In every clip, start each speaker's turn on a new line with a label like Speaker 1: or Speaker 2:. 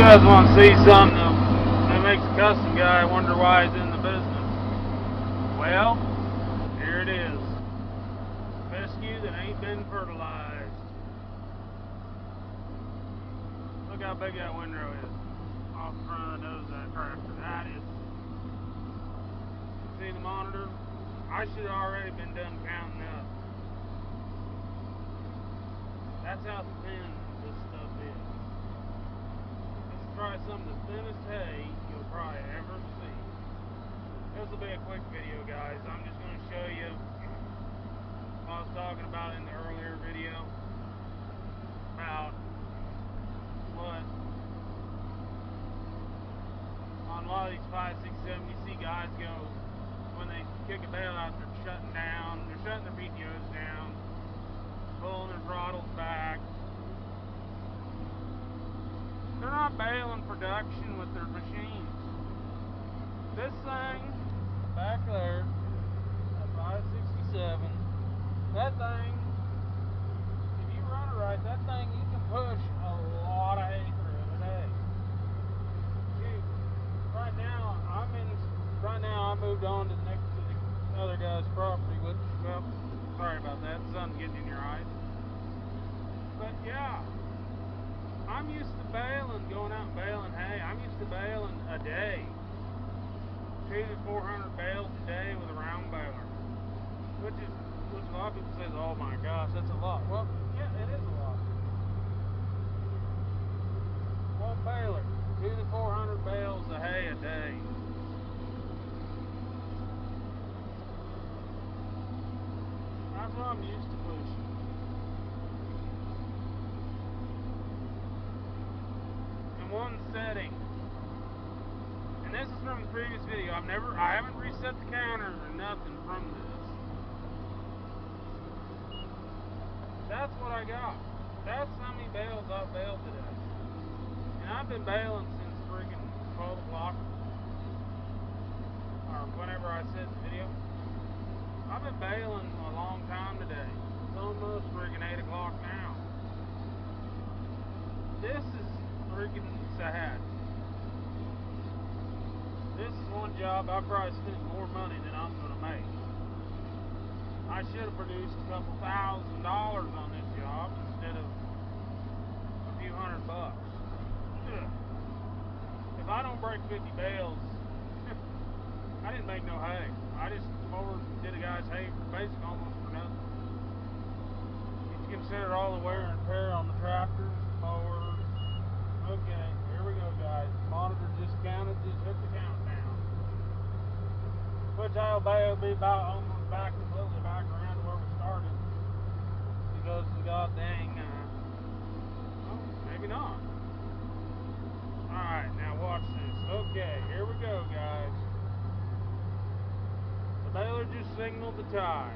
Speaker 1: guys want to see something that makes a custom guy wonder why he's in the business? Well, here it is. Fescue that ain't been fertilized. Look how big that windrow is off the front of the nose of that tractor. That is. See the monitor? I should have already been done counting up. That's how thin this stuff is. This is probably some of the thinnest hay you'll probably ever see. This will be a quick video, guys. I'm just going to show you what I was talking about in the earlier video about what on a lot of these 5, 6, 7 you see guys go when they kick a bale out, they're shutting down, they're shutting their PTOs down, pulling their throttles back. They're not baling production with their machines. This thing back there, at 567, that thing, if you run it right, that thing, you can push a lot of hay through in a day. Shoot, right now I moved on to next to the other guy's property, which, well, sorry about that, sun getting in your eyes. But yeah, I'm used to baling, going out and baling hay. I'm used to baling a day. 200 to 400 bales a day with a round baler. Which a lot of people say, oh my gosh, that's a lot. Well, yeah, it is a lot. One baler, 200 to 400 bales of hay a day. That's what I'm used to pushing. In one setting. And this is from the previous video. I haven't reset the counters or nothing from this. That's what I got. That's how many bales I've baled today. And I've been baling since freaking 12 o'clock. Or whenever I set the video. I've been baling a long time today. It's almost freaking 8 o'clock now. This is freaking sad. This is one job I probably spent more money than I'm going to make. I should have produced a couple $1,000 on this job instead of a few $100. If I don't break 50 bales, I didn't make no hay. I just did a guy's hay basically almost for nothing. If you consider all the wear and tear on the tractors, mowers. Okay, here we go, guys. Monitor just counted, just hit the countdown. Which I'll be about almost completely back around to where we started. Because the god dang, well, maybe not. Alright, now watch this. Okay, here we go, guys. The baler just signaled the tie.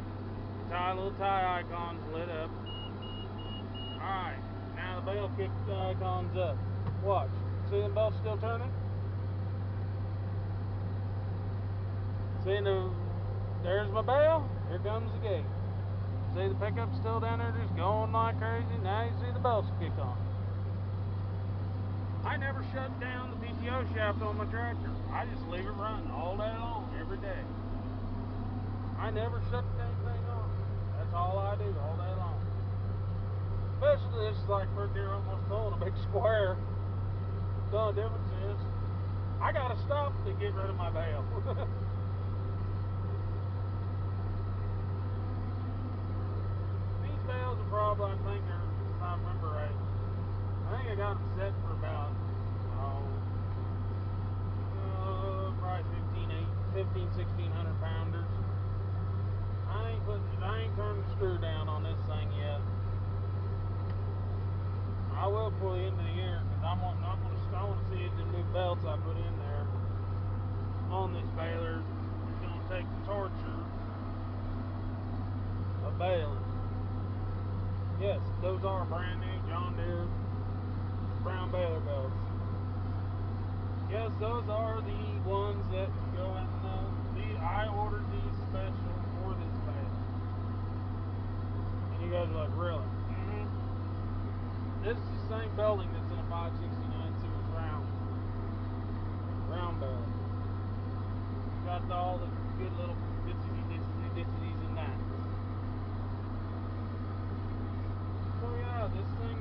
Speaker 1: The little tie icon's lit up. Alright, now the bale kick icon's up. Watch. See the belt still turning? See there's my bale. Here comes the gate. See the pickup still down there just going like crazy. Now you see the belts kick on. I never shut down the PTO shaft on my tractor. I just leave it running all day long, every day. I never shut the dang thing on. That's all I do all day long. Especially this is like we're near almost pulling a big square. The only difference is I gotta stop to get rid of my bale. These bales are probably, I think they're, if I remember right, I think I got them set for about, probably 1,600 pounders. I ain't turned the screw down on this thing yet. I will pull the end of the year because I want to see if the new belts I put in there on this baler is going to take the torture of baling. Yes, those are brand new John Deere brown baler belts. Yes, those are the ones that go in I ordered these special for this baler. And you guys are like, really? Mm-hmm. This is the same belting that's in a 569 series round. good little dissities in that. So yeah, this thing,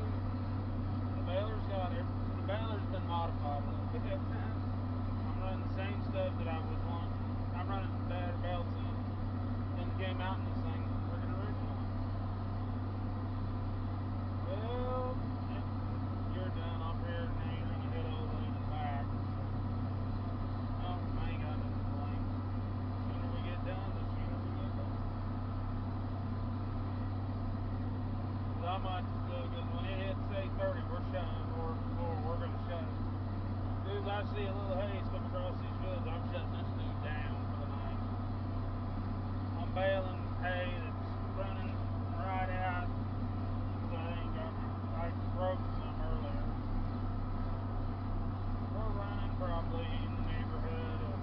Speaker 1: the baler's been modified a little bit. I'm running the same stuff that I was wanting. I'm running better belts than came out in this thing freaking originally. Well, you're done off here, now you're gonna hit all the way to the back. No, I ain't got nothing to blame. The sooner we get done, the sooner we get done. Cause I might, cause when it hits say 30, we're shutting, we're gonna shut. As soon as I see a little haze come across these fields, I'm shutting this dude down for the night. I'm baling hay that's running right out. I broke some earlier. We're running probably in the neighborhood of,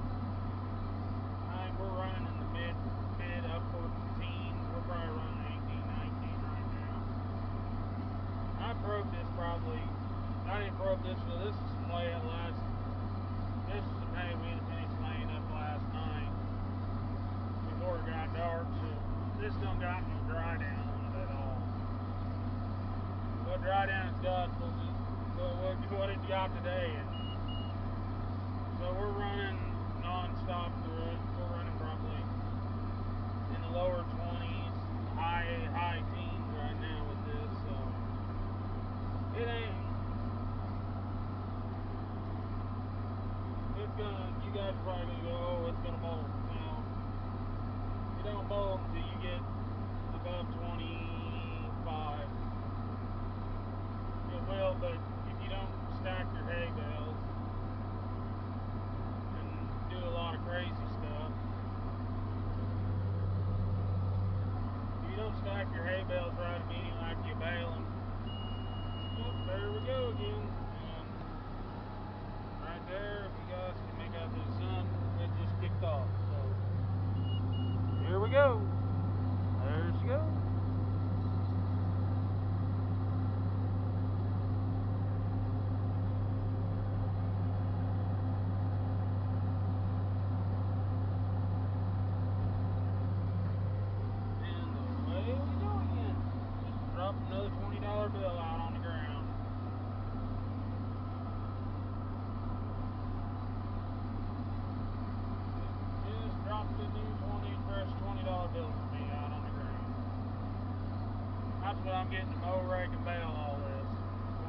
Speaker 1: we're running in the mid upward teens. We're probably running 18, 19 right now. I broke this probably, I didn't probe this, but this is some lay at last. This is some hay we finished laying up last night before it got dark, so this don't got no dry down on it at all. What dry down it's got what it's got today. And so we're running non-stop through it. We're running probably in the lower 20s, high teens right now with this. So it ain't. It's gonna. You guys are probably gonna go, oh, it's gonna mold. No, you don't mold until you get above 25. It will, but if you don't stack your hay bales and do a lot of crazy stuff, if you don't stack your hay bales right immediately after you bale them, oh, there we go again. And right there, if you guys can make out the sun, it just kicked off. So here we go. There she goes. Drop another $20 bill out on the ground. Just dropped a new fresh $20 bill for me out on the ground. That's what I'm getting to mow, rake, and bale all this.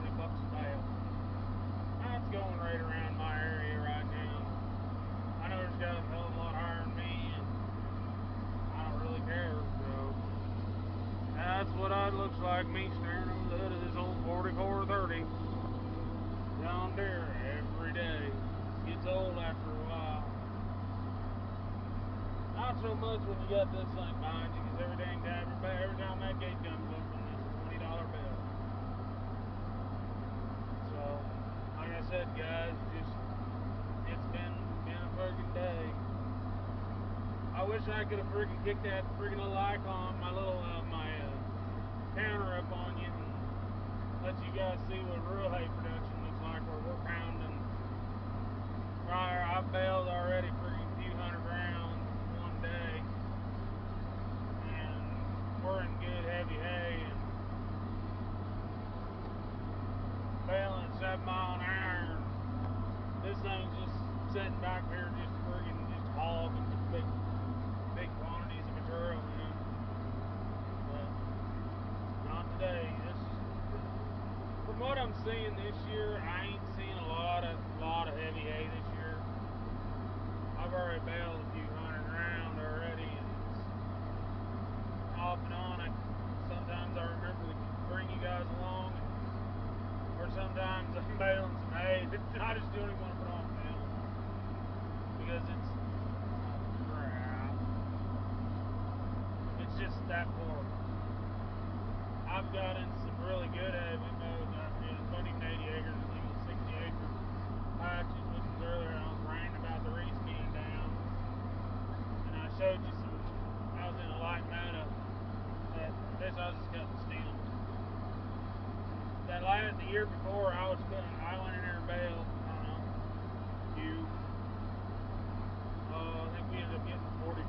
Speaker 1: $20 a bale. That's going right around my area right now. I know there's guys a hell of a lot higher than me, and I don't really care, so. That's what it looks like, me staring over the hood of this old 4430 John Deere every day. Gets old after a while. Not so much when you got this thing behind you, because every time that gate comes open, it's a $20 bill. So, like I said, guys, it's been a friggin' day. I wish I could have friggin' kicked that friggin' little icon, my counter up on you and let you guys see what real hay production looks like, where we're pounding. I've baled already friggin' a few hundred rounds one day, and we're in good heavy hay and baling 7 mile an hour. This thing's just sitting back here just friggin' just hogging big quantities of material in. But not today. From what I'm seeing this year, I ain't seen a lot of heavy hay this year. I've already baled a few hundred round already, and off and on. Sometimes I remember to bring you guys along, or sometimes I'm baling some hay. I just don't even want to put on film because it's crap. It's just that poor. I've got in some really good hay we mowed. It wasn't even 80 acres. I think it was 60 acre patches, which was earlier. I was ranting about the reeds being down, and I showed you some. I was in a light meadow. This I was just cutting stems. The year before, I went in there and baled. I don't know, I think we ended up getting 40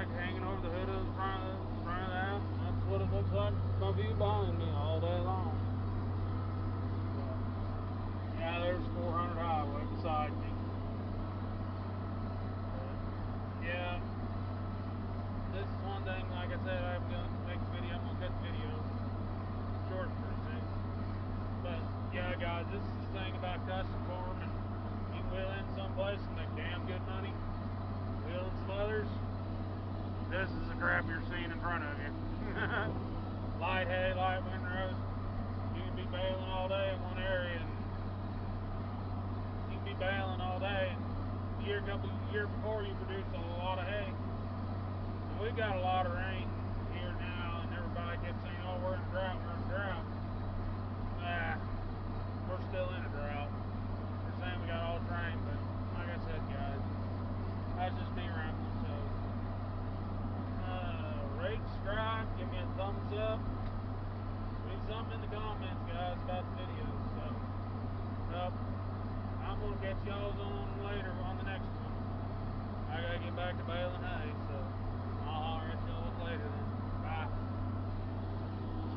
Speaker 1: like hanging over the hood of the front of the house. That's what it looks like. My view behind me all day long. But, yeah, there's 400 highway beside me. But, yeah, this is one thing. Like I said, I'm gonna make a video. I'm gonna cut the video short pretty soon. But yeah, guys, this is the thing about custom farming. You can wheel in someplace and make damn good money. Wheel in some others. This is the crap you're seeing in front of you. Light hay, light windrows. You can be baling all day in one area, and you can be baling all day. And the year before, you produced a lot of hay. And we got a lot of rain here now, and everybody kept saying, "Oh, we're in a drought, we're in a drought." We're still in a drought. They're saying we got all the rain, but like I said, guys, that's just me rambling. So, rate, subscribe, give me a thumbs up, leave something in the comments, guys, about the video. So, well, I'm gonna catch y'all on later on the next one. I gotta get back to baling hay, so I'll holler at y'all later then.